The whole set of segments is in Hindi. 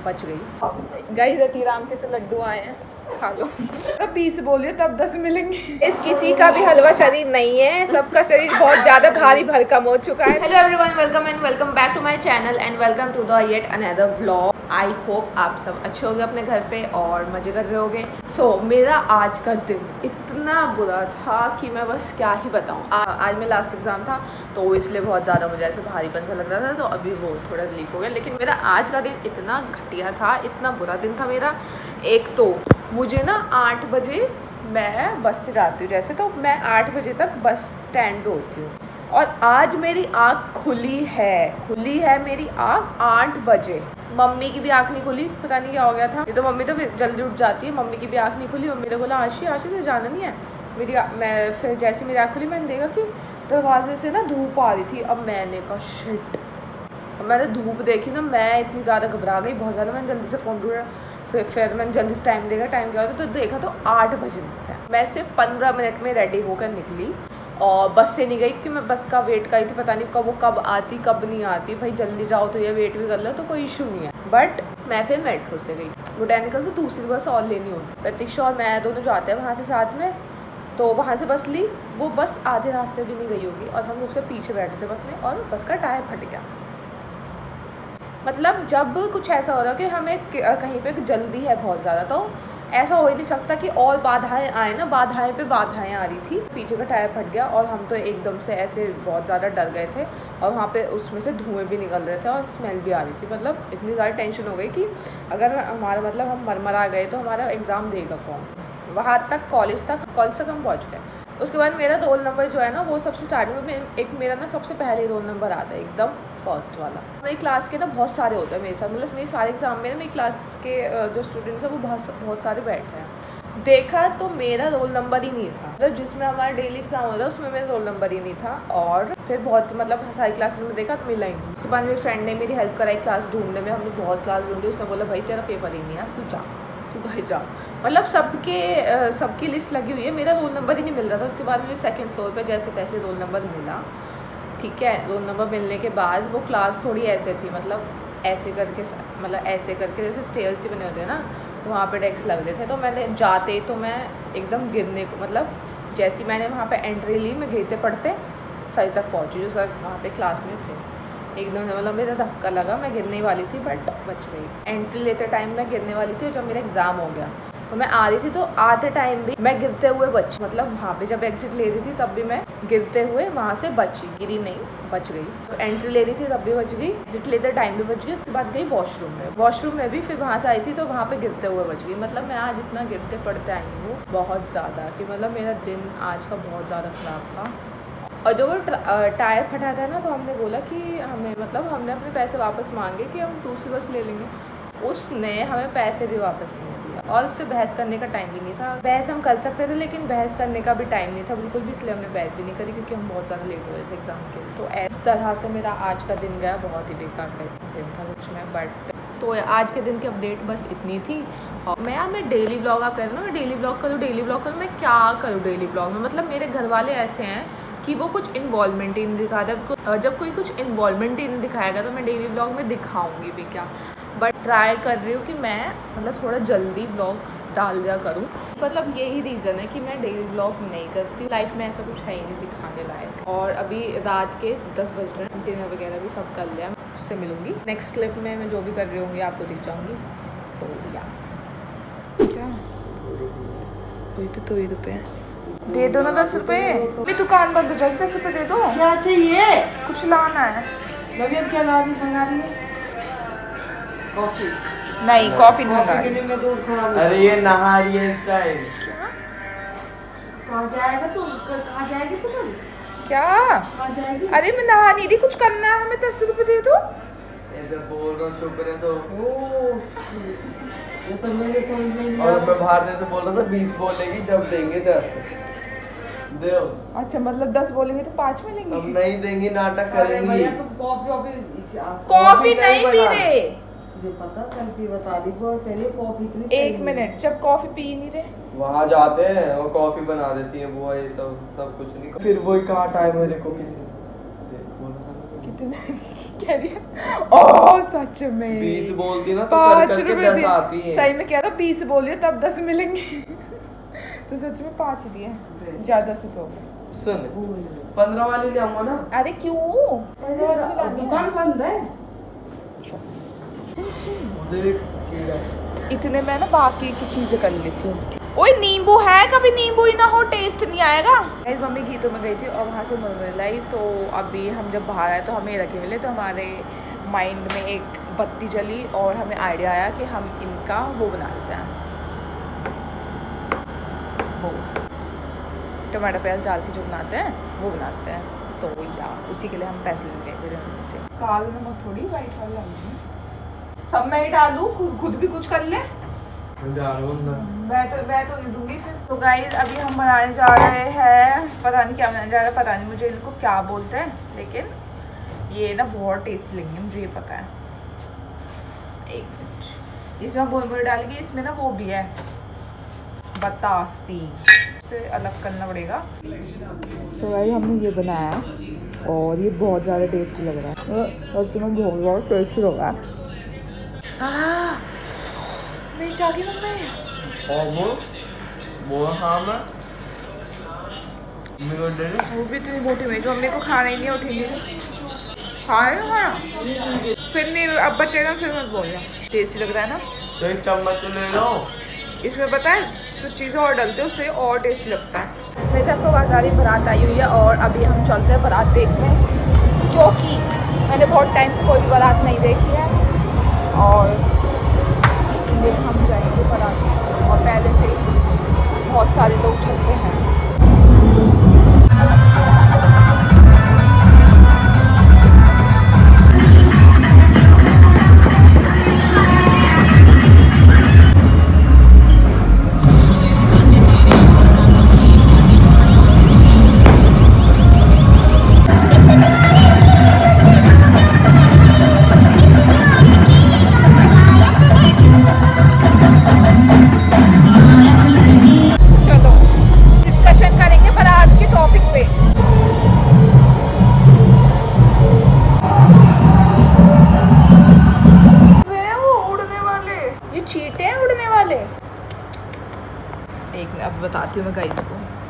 बच गई। गाइस रतीराम के से लड्डू आए हैं, खा लो। तब 20 बोलिए तब 10 मिलेंगे। इस किसी का भी हलवा शरीर नहीं है, सबका शरीर बहुत ज्यादा भारी भरकम हो चुका है। Hello everyone, welcome and welcome back to my channel and welcome to the yet another vlog. I hope आप सब अच्छे होंगे अपने घर पे और मजे कर रहे होंगे। सो मेरा आज का दिन इतना बुरा था कि मैं बस क्या ही बताऊँ। आज मेरा लास्ट एग्जाम था तो इसलिए बहुत ज़्यादा मुझे ऐसे भारीपन सा लग रहा था, तो अभी वो थोड़ा रिलीफ हो गया। लेकिन मेरा आज का दिन इतना घटिया था, इतना बुरा दिन था मेरा। एक तो मुझे ना 8 बजे मैं बस से जाती हूँ जैसे, तो मैं 8 बजे तक बस स्टैंड पे होती हूँ और आज मेरी आँख खुली है मेरी आँख 8 बजे। मम्मी की भी आँख नहीं खुली, पता नहीं क्या हो गया था। ये तो मम्मी तो जल्दी उठ जाती है, मम्मी की भी आँख नहीं खुली। मम्मी ने बोला आशी तो जाना नहीं है मैं फिर जैसे मेरी आँख खुली मैंने देखा कि दरवाजे से ना धूप आ रही थी। अब मैंने कहा शिट, मैंने धूप देखी ना, मैं इतनी ज़्यादा घबरा गई, बहुत ज़्यादा। मैंने जल्दी से फ़ोन ढूंढा, फिर मैंने जल्दी से टाइम देखा, टाइम क्या होता तो देखा तो 8 बजे थे। मैं सिर्फ 15 मिनट में रेडी होकर निकली और बस से नहीं गई क्योंकि मैं बस का वेट कर रही थी, पता नहीं कब आती कब नहीं आती। भाई जल्दी जाओ तो ये वेट भी कर लो तो कोई इशू नहीं है। बट मैं फिर मेट्रो से गई, बोटैनिकल से दूसरी बस और लेनी होती। प्रतीक्षा और मैं दोनों जाते हैं वहाँ से साथ में, तो वहाँ से बस ली। वो बस आधे रास्ते भी नहीं गई होगी और हम सबसे पीछे बैठे थे बस में और बस का टायर फट गया। मतलब जब कुछ ऐसा हो रहा कि हमें कहीं पे जल्दी है बहुत ज़्यादा, तो ऐसा हो ही नहीं सकता कि और बाधाएं आए ना, बाधाएं पे बाधाएं आ रही थी। पीछे का टायर फट गया और हम तो एकदम से ऐसे बहुत ज़्यादा डर गए थे और वहाँ पे उसमें से धुएं भी निकल रहे थे और स्मेल भी आ रही थी। मतलब इतनी ज़्यादा टेंशन हो गई कि अगर हमारा मतलब हम मरमरा गए तो हमारा एग्ज़ाम देगा कौन। वहाँ तक कॉलेज तक हम पहुँच गए। उसके बाद मेरा रोल नंबर जो है ना वो सबसे स्टार्टिंग में एक मेरा ना सबसे पहले रोल नंबर आता है, एकदम फर्स्ट वाला। मेरी क्लास के ना बहुत सारे होते हैं मेरे साथ, मतलब मेरे सारे एग्जाम में ना मेरी क्लास के जो स्टूडेंट्स हैं वो बहुत सारे बैठे हैं। देखा तो मेरा रोल नंबर ही नहीं था, मतलब जिसमें हमारा डेली एग्जाम होता है उसमें मेरा रोल नंबर ही नहीं था। और फिर बहुत मतलब सारी क्लासेस में देखा तो मिला ही नहीं। उसके बाद मेरी फ्रेंड ने मेरी हेल्प कराई क्लास ढूंढने में। हमने बहुत क्लास ढूंढी, उसने बोला भाई तेरा पेपर ही नहीं है, तू जा, तू घर जा। मतलब सबकी लिस्ट लगी हुई है, मेरा रोल नंबर ही नहीं मिल रहा था। उसके बाद मुझे सेकंड फ्लोर पे जैसे तैसे रोल नंबर मिला। ठीक है, रोल नंबर मिलने के बाद वो क्लास थोड़ी ऐसे थी, मतलब ऐसे करके जैसे स्टेयर्स ही बने होते हैं ना, वहाँ पे डेस्क लग रहे थे। तो मैंने जाते तो मैं एकदम गिरने को, मतलब जैसी मैंने वहाँ पे एंट्री ली मैं गिरते पड़ते सर तक पहुँची, जो सर वहाँ पे क्लास में थे। एकदम से मतलब मेरा धक्का लगा, मैं गिरने वाली थी बट बच गई। एंट्री लेते टाइम मैं गिरने वाली थी और जब मेरा एग्ज़ाम हो गया तो मैं आ रही थी, तो आते टाइम भी मैं गिरते हुए बची। मतलब वहाँ पे जब एग्जिट ले रही थी तब भी मैं गिरते हुए वहाँ से बची, गिरी नहीं, बच गई। तो एंट्री ले रही थी तब भी बच गई, एग्जिट लेते टाइम भी बच गई। उसके बाद गई वॉशरूम में भी फिर वहाँ से आई थी तो वहाँ पे गिरते हुए बच गई। मतलब मैं आज इतना गिरते पड़ते आई हूँ बहुत ज़्यादा कि मतलब मेरा दिन आज का बहुत ज़्यादा ख़राब था। और जो वो टायर फटा था ना, तो हमने बोला कि हमने अपने पैसे वापस मांगे कि हम दूसरी बस ले लेंगे। उसने हमें पैसे भी वापस नहीं दिया और उससे बहस करने का टाइम भी नहीं था। बहस हम कर सकते थे लेकिन बहस करने का भी टाइम नहीं था बिल्कुल भी, इसलिए हमने बहस भी नहीं करी क्योंकि हम बहुत ज़्यादा लेट हुए थे एग्ज़ाम के। तो इस तरह से मेरा आज का दिन गया, बहुत ही बेकार दिन था सच में। बट तो आज के दिन की अपडेट बस इतनी थी। और मैं डेली ब्लॉग, आप कहते हो ना मैं डेली ब्लॉग करूँ, मैं क्या करूँ डेली ब्लॉग में। मतलब मेरे घर वाले ऐसे हैं कि वो कुछ इन्वॉल्वमेंट ही नहीं दिखाता। जब कोई कुछ इन्वॉल्वमेंट ही नहीं दिखाएगा तो मैं डेली ब्लॉग में दिखाऊंगी भी क्या। बट ट्राई कर रही हूँ कि मैं मतलब थोड़ा जल्दी ब्लॉग्स डाल दिया करूँ। मतलब यही रीज़न है कि मैं डेली ब्लॉग नहीं करती। लाइफ में ऐसा कुछ है ही नहीं दिखाने लायक। और अभी रात के 10 बज रहे हैं, डिनर वगैरह भी सब कर लिया। उससे मिलूँगी नेक्स्ट क्लिप में, मैं जो भी कर रही होंगी आपको दिख जाऊँगी। तो या क्या तो रुपये दे दो ना, 10 रुपये। मेरी दुकान बंद हो जाएगी, 10 रुपये दे दो। क्या चाहिए? कुछ लाना है। नवीन क्या मंगा रही है? कॉफी? नहीं कॉफी नहीं मंगा कॉफी के लिए मैं दूध खराब। अरे ये नहा रही है स्टाइल। क्या? कहाँ जाएगा तू? कहाँ जाएगी तू? क्या? कहाँ जाएगी? अरे मैं नहा नहीं रही, कुछ करना है, हमें 10 रुपये दे दो। ऐसे बोल रहा हूँ, चुप रहे तो। ये सब मेरे समझ में नहीं। और मैं बाहर से बोल रहा था 20 बोलेगी जब देंगे 10 दे। अच्छा मतलब 10 बोलेंगे तो 5 मिलेंगे। अब नहीं देंगी, नाटक अरे करेंगी। भैया तुम कॉफी नहीं पी रहे। मुझे पता, कल भी बता दी वो कह रही है कॉफी इतनी। एक मिनट, जब कॉफी पी नहीं रहे वहाँ जाते हैं और कॉफी बना देती है वो, ये सब कुछ नहीं। फिर वही कहाँ टाइम मेरे को किसी कह रही है ओह सच में 20 बोलती ना तो कर 5 करके रुपए 10 आती है। सही में कह रहा 20 बोलिए तब 10 मिलेंगे तो सच में 5 दिए ज्यादा 10 रुपए हो गए। सुन 15 वाली ले आऊंगा ना। अरे क्यों दुकान बंद है। देख कीड़ा। इतने में ना बाकी की चीजें कर लेती हूँ। ओए नींबू है, कभी नींबू ही ना हो टेस्ट नहीं आएगा। गाइस मम्मी गीतों में गई थी और वहाँ से मुरमुरे लाई, तो अभी हम जब बाहर आए तो हमें रखे मिले, तो हमारे माइंड में एक बत्ती जली और हमें आइडिया आया कि हम इनका वो बना लेते हैं, वो टमाटर प्याज डाल के जो बनाते हैं वो बनाते हैं। तो यार उसी के लिए हम पैसे ले गए थे मम्मी से। काला नमक थोड़ी वाइट वाला डालूंगी, सब मैं ही डालूँ, खुद भी कुछ कर ले। मैं तो नहीं दूंगी फिर। तो गाइस अभी हम बनाने जा रहे हैं, पता नहीं क्या बनाने जा रहे हैं, पता नहीं मुझे इनको क्या बोलते हैं, लेकिन ये ना बहुत टेस्टी लगेंगे, मुझे ये पता है। एक मिनट, इसमें मुरमुरे डालेंगे, इसमें ना वो भी है बतासी, से अलग करना पड़ेगा। तो गाइस हमने ये बनाया और ये बहुत ज़्यादा टेस्टी लग रहा है, और तुम्हें बहुत ज़्यादा टेस्टी लग रहा है। मेरी जागी मम्मी वो हाँ मैं वो भी इतनी मोटी हुई जो मम्मी को खाना ही नहीं उठेगी, खाना फिर नहीं, अब बचेगा फिर मत बोलना। टेस्टी लग रहा है ना, तो एक चम्मच तो ले लो। इसमें पता है कुछ चीज़ें और डलते हैं उससे और टेस्टी लगता है। वैसे आपको बाजारी बारात आई हुई है और अभी हम चलते हैं बारात देखने, क्योंकि मैंने बहुत टाइम से कोई भी बारात नहीं देखी है और इसीलिए हम जाएंगे बारात। और पहले से ही बहुत सारे लोग चलते हैं। बताती हूँ मैं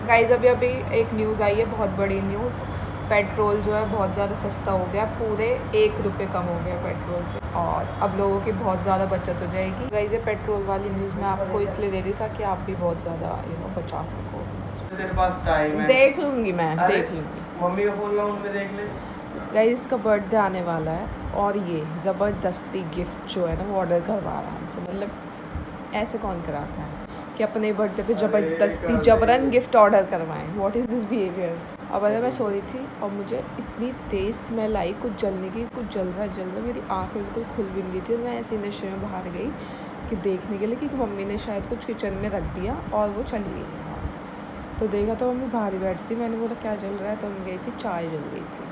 गाइस अभी एक न्यूज़ आई है, बहुत बड़ी न्यूज़। पेट्रोल जो है बहुत ज़्यादा सस्ता हो गया, पूरे 1 रुपये कम हो गया पेट्रोल पे, और अब लोगों की बहुत ज़्यादा बचत हो जाएगी। गाइस ये पेट्रोल वाली न्यूज़ मैं आपको इसलिए दे दी था कि आप भी बहुत ज़्यादा बचा सको। तेरे पास टाइम है, देख लूँगी मैं, देख लूँगी। मम्मी का फ़ोन लाऊं पे देख ले। गाइस इसका बर्थडे आने वाला है और ये ज़बरदस्ती गिफ्ट जो है ना वो ऑर्डर करवा रहा है हमसे। मतलब ऐसे कौन कराता है कि अपने बर्थडे पे ज़बरदस्ती जबरन गिफ्ट ऑर्डर करवाएं। What is this behaviour. अब अगर मैं सो रही थी और मुझे इतनी तेज़ स्मेल आई कुछ जलने की, कुछ जल रहा, मेरी आँखें बिल्कुल खुल भी नहीं थी और मैं ऐसे नशे में बाहर गई कि देखने के लिए कि मम्मी ने शायद कुछ किचन में रख दिया और वो चली गई। तो देखा तो मम्मी बाहर ही बैठी थी, मैंने बोला क्या जल रहा है, तो मैं गई थी, चाय जल गई थी।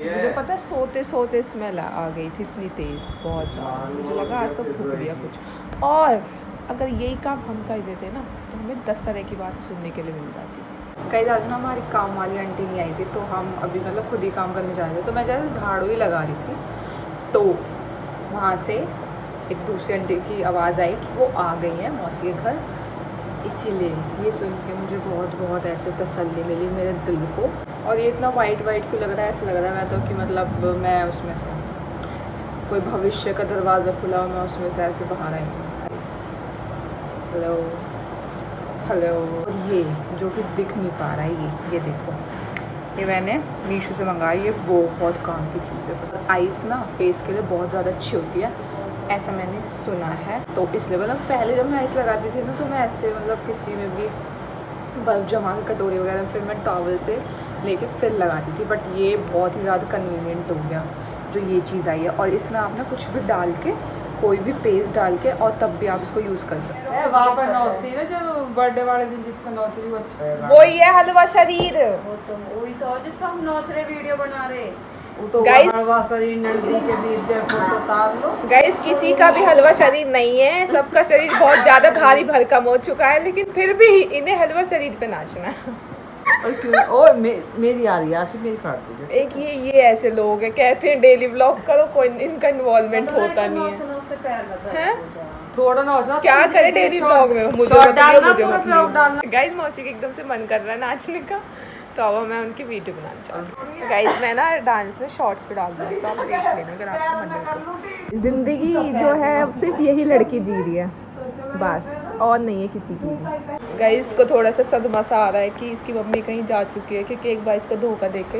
मुझे पता है सोते सोते स्मेल आ गई थी इतनी तेज़, बहुत ज़्यादा। मुझे लगा आज तो फूक दिया कुछ। और अगर यही काम हम कर देते ना तो हमें 10 तरह की बातें सुनने के लिए मिल जाती। कई आज ना हमारी काम वाली आंटी नहीं आई थी, तो हम अभी मतलब खुद ही काम करने जा रहे थे। तो मैं जैसे झाड़ू ही लगा रही थी तो वहाँ से एक दूसरी आंटी की आवाज़ आई कि वो आ गई हैं मौसी के घर। इसीलिए ये सुन के मुझे बहुत बहुत ऐसे तसल्ली मिली मेरे दिल को। और ये इतना वाइट क्यों लग रहा है, ऐसा लग रहा है मैं तो कि मतलब मैं उसमें से कोई भविष्य का दरवाज़ा खुला और मैं उसमें से ऐसे बाहर आई हूँ। Hello hello. और ये जो कि दिख नहीं पा रहा है, ये देखो, ये मैंने मीशो से मंगाई। ये बहुत काम की चीज़ है। आइस ना फेस के लिए बहुत ज़्यादा अच्छी होती है, ऐसा मैंने सुना है। तो इसलिए मतलब पहले जब मैं आइस लगाती थी ना तो मैं ऐसे मतलब किसी में भी बर्फ़ जमा के कटोरी वगैरह फिर मैं टॉवल से लेके फिर लगाती थी। बट ये बहुत ही ज़्यादा कन्वीनियंट हो गया जो ये चीज़ आई है। और इसमें आप ना कुछ भी डाल के, कोई भी पेस्ट डाल के, और तब भी आप इसको यूज़ कर सकते हैं। वहाँ पर नौचती ना जो बर्थडे वाले दिन जिस पर नौच रही वो अच्छा है। वही है हलवा शरीर, वो तो वही तो जिस पर हम नौच रहे वीडियो बना रहे। वो तो Guys, हलवा शरीर नंदी के बीच जब फोटो उतार लो। गाइस किसी का भी हलवा शरीर नहीं है, सबका शरीर बहुत ज़्यादा भारी भरकम हो चुका है, लेकिन फिर भी इन्हें हलवा शरीर पे नाचना है। और क्यों ओ मेरी आ रही है आशी, मेरी काट दीजिए। एक ये ऐसे लोग हैं कहते हैं डेली व्लॉग करो, कोई इनका इन्वॉल्वमेंट होता नहीं है। हैं? थोड़ा ना होता क्या करे डेली व्लॉग में, मुझे गाइस मौसी के एकदम से मन कर रहा है नाचने का, तो अब मैं उनकी वीडियो बनाना चाहती हूँ। गाइस मैं ना डांस ने शॉर्ट्स पे डाल दिया, तो आप देख लेना अगर आपको मन है। जिंदगी जो है अब सिर्फ यही लड़की जी रही है बस, और नहीं है किसी की। गाइस को थोड़ा सा सदमा सा आ रहा है कि इसकी मम्मी कहीं जा चुकी है, क्योंकि एक बार इसको धोखा देके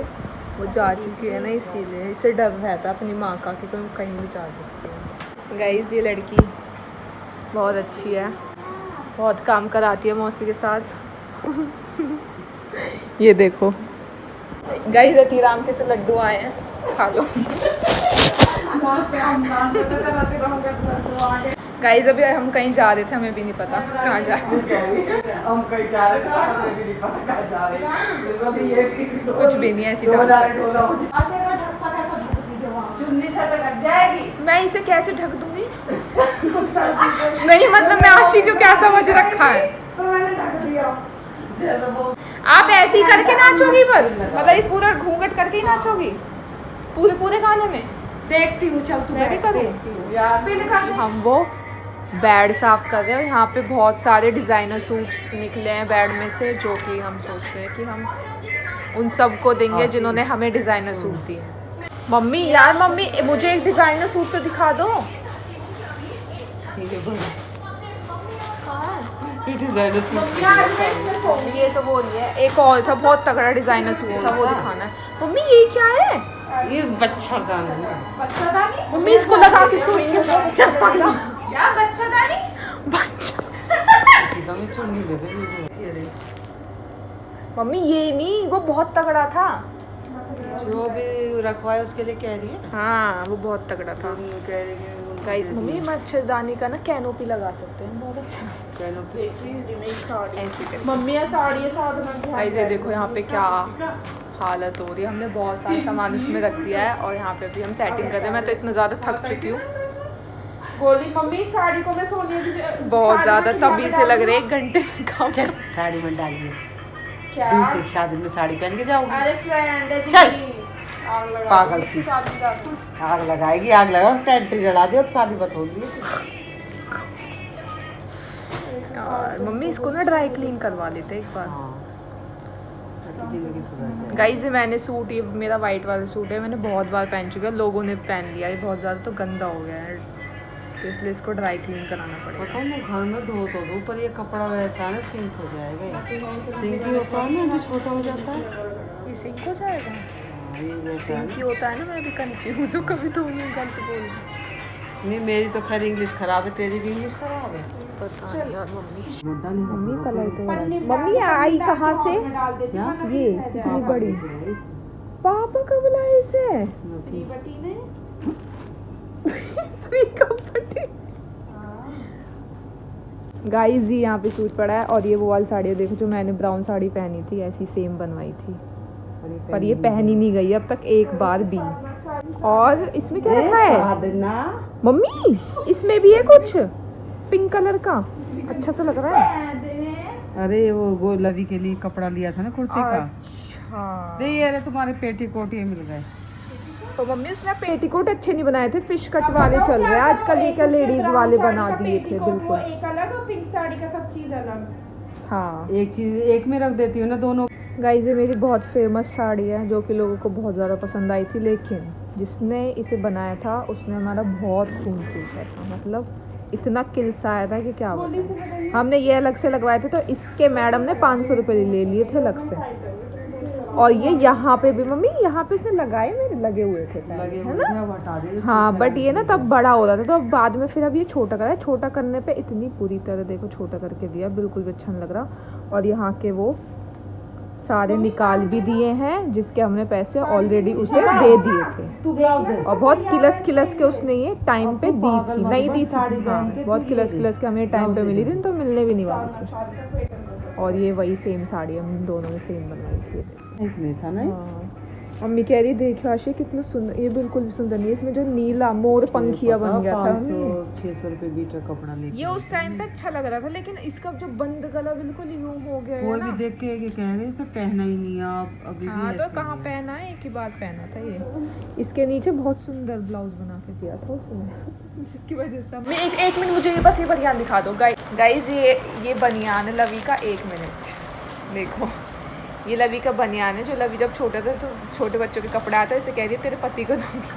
वो जा चुकी है ना, इसीलिए इसे डर रहता है अपनी माँ का कि कोई कहीं भी जा सकती है। गाइस ये लड़की बहुत अच्छी है, बहुत काम कराती है मौसी के साथ। ये देखो गाइस रतीराम के से लड्डू आए हैं, खा लो। गाइस अभी हम कहीं जा रहे थे, हमें भी नहीं पता कहाँ जा रहे थे। हम कहीं जा रहे थे, हमें भी नहीं पता कहाँ जा रहे हैं। कुछ भी नहीं, ऐसी चुन्नी से तो लग जाएगी। मैं इसे कैसे ढक दूंगी? नहीं मतलब मैं आशी को क्या समझ रखा है? तो मैंने ढक दिया। आप ऐसे ही करके नाचोगी बस, मतलब ये पूरा घूंघट करके ही नाचोगी पूरे गाने में? देखती हूँ, चल तू मैं भी करूँ यार। हम वो बेड साफ कर रहे हैं, यहाँ पे बहुत सारे डिज़ाइनर सूट्स निकले हैं बेड में से, जो कि हम सोच रहे हैं कि हम उन सबको देंगे जिन्होंने हमें डिज़ाइनर सूट दिए। मम्मी यार मम्मी मुझे एक डिज़ाइनर सूट तो दिखा दो। ये तो वो नहीं है, एक और था बहुत तगड़ा डिज़ाइनर सूट था, वो दिखाना है। मम्मी ये क्या है? ये बच्चादानी। मम्मी इसको लगा के सोएंगे। चल पकड़ा क्या बच्चादानी? बच्चा चुन्नी दे दे। मम्मी ये नहीं, वो बहुत तगड़ा था। जो भी रखवाए उसके लिए कह रही है। हाँ वो बहुत तगड़ा था। कह रही है गाइस मम्मी मच्छरदानी का ना कैनोपी लगा सकते हैं, बहुत अच्छा कैनोपी। ऐसे करके। मम्मी साड़ी है साथ में। गाइस ये देखो यहाँ पे क्या हालत हो रही है, हमने बहुत सारा सामान उसमें रख दिया है और यहाँ पे भी हम सेटिंग कर रहे हैं। मैं तो इतना ज़्यादा थक चुकी हूँ बोली मम्मी साड़ी को मैं सोने बहुत ज़्यादा, तभी से लग रहे 1 घंटे से काम। चल साड़ी में डालिए, क्या? दूसरी शादी में साड़ी पहन के जाओगी। अरे फ्रेंड है चल। जी, आग लगा पागल दी, सी। शादी का तू। आग लगाएगी, आग लगा टेंट जला दियो, शादी बत होगी। यार मम्मी इसको ना ड्राई क्लीन करवा लेते एक बार। जिंदगी सुधर जाए। गाइस ये मैंने सूट, ये मेरा वाइट वाला सूट है, मैंने बहुत बार पहन चुका है, लोगों ने पहन लिया, ये बहुत ज़्यादा तो गंदा हो गया है, तो इसलिए इसको ड्राई क्लीन कराना पड़ेगा। पता नहीं घर में धो तो दो, पर ये कपड़ा वैसा है सिंक हो जाएगा। सिंक ही होता है ना जो छोटा हो जाता है, ये सिंक हो जाएगा? ये वैसा सिंक ही होता है ना, मैं भी कंफ्यूज हूँ, कभी तो नहीं गलत बोल रही। नहीं। मेरी तो खैर इंग्लिश खराब है, तेरी भी इंग्लिश खराब है। पता नहीं यार मम्मी। मुद्दा नहीं मम्मी कलर तो मम्मी आई कहाँ से? क्या ये इतनी बड़ी पापा कब लाए इसे? बटी ने गाइस ये यहाँ पे सूट पड़ा है और ये वो वाली साड़ी है, देखो जो मैंने ब्राउन साड़ी पहनी थी ऐसी सेम बनवाई थी, पर ये पहनी नहीं गई अब तक एक बार भी। और इसमें क्या रखा है मम्मी? इसमें भी है कुछ पिंक कलर का, अच्छा सा लग रहा है। अरे वो गोलवी के लिए कपड़ा लिया था ना कुर्ते का। अच्छा दे ये तुम्हारे पेटीकोट ये मिल गए। तो मम्मी उसने पेटीकोट अच्छे नहीं बनाए थे, फिश कट वाले चल रहे हैं आजकल, ये क्या लेडीज वाले बना दिए थे बिल्कुल। एक अलग और पिंक साड़ी का सब चीज अलग। हाँ एक चीज एक में रख देती हूँ ना दोनों। गाइस ये मेरी बहुत फेमस साड़ी है जो कि लोगों को बहुत ज़्यादा पसंद आई थी, लेकिन जिसने इसे बनाया था उसने हमारा बहुत खून चूसा था, मतलब इतना किलसाया था कि क्या बताएं। हमने ये अलग से लगवाए थे, तो इसके मैडम ने 500 रुपये ले लिए थे अलग से। और ये यहाँ पे भी मम्मी, यहाँ पे उसने लगाए, मेरे लगे हुए थे लगे है हुए ना? थे, हटा दिए। हाँ बट ये ना तब बड़ा हो रहा था, तो अब बाद में फिर अब ये छोटा करा है। छोटा करने पे इतनी पूरी तरह देखो छोटा करके दिया, बिल्कुल भी अच्छा नहीं लग रहा। और यहाँ के वो सारे निकाल भी दिए हैं जिसके हमने पैसे ऑलरेडी उसे दे दिए थे। तू ब्लाउज दे। और बहुत किलस किलस के उसने ये टाइम पे दी थी, नहीं दी थी। साड़ी हाँ, पहन के बहुत किलस दी। किलस के हमें टाइम पे मिली थी, तो मिलने भी नहीं वापस। और ये वही सेम साड़ी हम दोनों ने सेम बनवाई थी। इसमें था नहीं। हाँ मम्मी कह रही देखो आशी कितना सुंदर, ये बिल्कुल भी सुंदर नहीं है, इसमें जो नीला मोर पंखिया बन गया था। 600 रुपए मीटर कपड़ा लेके ये उस टाइम पे अच्छा लग रहा था, लेकिन इसका जो बंद गला बिल्कुल यूं हो गया है कोई ना। भी देख के ये कह रहे इसे पहना ही नहीं है आप अभी हाँ भी तो ऐसे कहाँ ही है। पहना है, एक ही बात पहना था ये। इसके नीचे बहुत सुंदर ब्लाउज बना के दिया था उसने, जिसकी वजह से मैं एक मिनट मुझे ये बस ये बनियान दिखा दो गाइज। ये बनियान है लवी का, 1 मिनट देखो। ये लवी का बनियान है, जो लवी जब छोटा था तो छोटे बच्चों के कपड़ा आता है, इसे कह रही है तेरे पति को दूंगी।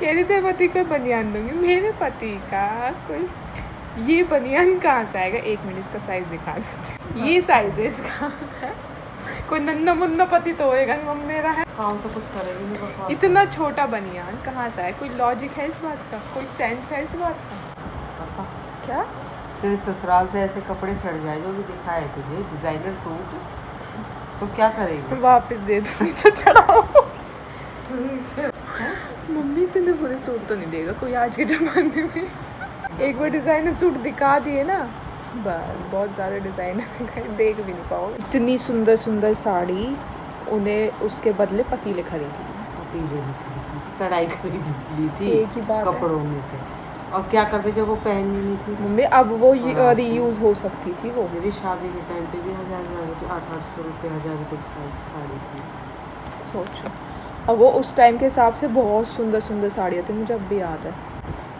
कह रही तेरे पति को बनियान दूंगी, मेरे पति का कोई ये बनियान कहाँ से आएगा। 1 मिनट इसका साइज दिखा देते, ये साइज है इसका। कोई नन्ना मुन्ना पति तो होएगा मम्मी मेरा है। काम तो कुछ करेगी नहीं बस आप इतना छोटा बनियान कहाँ से आया, कोई लॉजिक है इस बात का, कोई सेंस है इस बात का पता। क्या। तेरे ससुराल से ऐसे कपड़े चढ़ जाए जो भी दिखाए तुझे डिजाइनर सूट, तो क्या करेगी? वापस दे दूँगी जो चढ़ाओ। मम्मी इतने बुरे सूट तो नहीं देगा कोई आज के ज़माने में। एक बार डिज़ाइनर सूट दिखा दिए ना, बस बहुत ज़्यादा डिज़ाइनर देख भी नहीं पाओ। इतनी सुंदर सुंदर साड़ी उन्हें उसके बदले पतीले खरीदी। पतीले भी खरीदी, कढ़ाई खरीद ली थी एक ही बात है। कपड़ों में से, और क्या करते जब वो पहननी नहीं थी। मम्मी अब वो हाँ, रीयूज़ हो सकती थी वो। मेरी शादी के टाइम पे भी 800 रुपये 1000 रुपये की साड़ी थी। सोचो, अब वो उस टाइम के हिसाब से बहुत सुंदर सुंदर साड़ियाँ थी, मुझे अब भी याद है,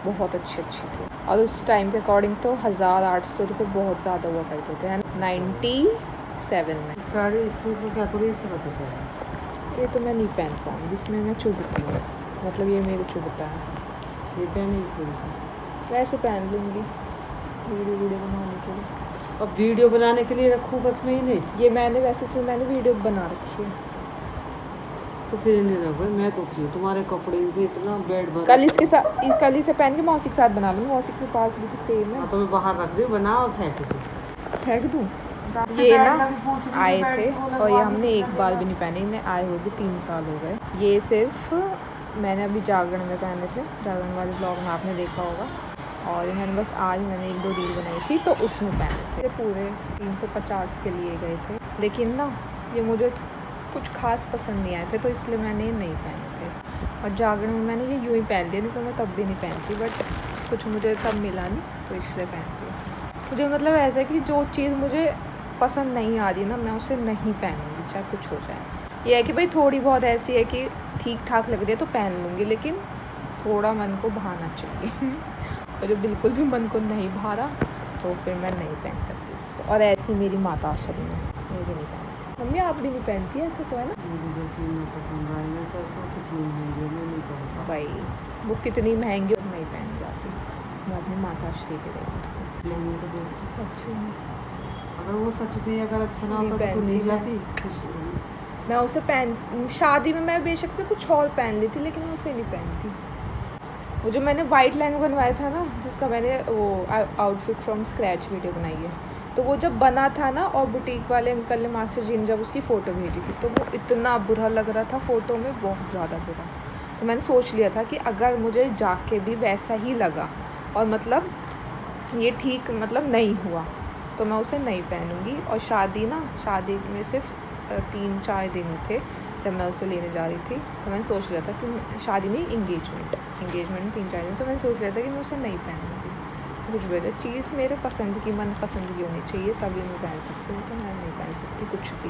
बहुत अच्छी अच्छी थी। और उस टाइम के अकॉर्डिंग तो 1800 रुपये बहुत ज़्यादा हुआ करते थे 97 में। साड़ी इस सूट में क्या करूँ इसे बता पाए। ये तो मैं नहीं पहन पाऊँगी, इसमें मैं चुभती हूँ, मतलब ये मेरे चुभता है। ये पहनी थोड़ी वैसे पहन लूँगी वीडियो बनाने के लिए। अब वीडियो बनाने के लिए रखूँ बस में ही नहीं, ये मैंने वैसे इसमें मैंने वीडियो बना रखी है। तो फिर इन्हें रखो। मैं तो क्यों तुम्हारे कपड़े से इतना बेड बना। कल इसके साथ, कल इसे पहन के मौसी के साथ बना लूँगी, मौसी के पास भी तो सेम है। हाँ तो मैं बाहर रख दूँ, बना और फेंक इसे। फेंक दूँ। ये ना आए थे और ये हमने एक बार भी नहीं पहने, इन्हें आए हुए भी 3 साल हो गए। ये सिर्फ मैंने अभी जागरण में पहने थे, जागरण वाले ब्लॉग में आपने देखा होगा, और ये मैंने बस आज मैंने 1-2 रील बनाई थी तो उसमें पहने थे। पूरे 350 के लिए गए थे, लेकिन ना ये मुझे कुछ खास पसंद नहीं आए थे तो इसलिए मैंने ये नहीं पहने थे। और जागरण में मैंने ये यूँ ही पहन लिए, नहीं तो मैं तब भी नहीं पहनती, बट कुछ मुझे तब मिला नहीं तो इसलिए पहनती हूँ। मुझे मतलब ऐसा है कि जो चीज़ मुझे पसंद नहीं आ रही ना, मैं उसे नहीं पहनूँगी चाहे कुछ हो जाए। ये है कि भाई थोड़ी बहुत ऐसी है कि ठीक ठाक लग रही है तो पहन लूँगी, लेकिन थोड़ा मन को भाना चाहिए। और जो बिल्कुल भी मन को नहीं भा रहा तो फिर मैं नहीं पहन सकती इसको। और ऐसी मेरी माता आश्रम में ये भी नहीं पहनती। मम्मी आप भी नहीं पहनती है ऐसे तो, है ना? मुझे जो फिल्म पसंद आई ना सबको कितनी महंगी है, मैं नहीं पहनता। भाई वो कितनी महंगी और नहीं पहन जाती, मैं अपनी माता श्री पे रही। लहंगे को देख, सच में अगर वो सच में अगर अच्छा ना नहीं होता तो नहीं पहनती मैं। जाती खुश होगी। मैं उसे पहन, शादी में मैं बेशक से कुछ और पहन ली थी, लेकिन मैं उसे नहीं पहनती। वो जो मैंने वाइट लहंगा बनवाया था ना, जिसका मैंने वो आउटफिट फ्रॉम स्क्रैच वीडियो बनाई है, तो वो जब बना था ना और बुटीक वाले अंकल ने मास्टर जी ने जब उसकी फ़ोटो भेजी थी तो वो इतना बुरा लग रहा था फ़ोटो में, बहुत ज़्यादा बुरा। तो मैंने सोच लिया था कि अगर मुझे जाके भी वैसा ही लगा और मतलब ये ठीक मतलब नहीं हुआ तो मैं उसे नहीं पहनूंगी। और शादी में सिर्फ 3-4 दिन थे जब मैं उसे लेने जा रही थी, तो मैंने सोच लिया था कि शादी नहीं, इंगेजमेंट में 3-4 दिन, तो मैंने सोच लिया था कि मैं उसे नहीं पहनूंगी। कुछ भी चीज़ मेरे पसंद की, मन पसंद की होनी चाहिए तभी मैं पहन सकती हूँ, तो मैं नहीं पहन सकती कुछ भी।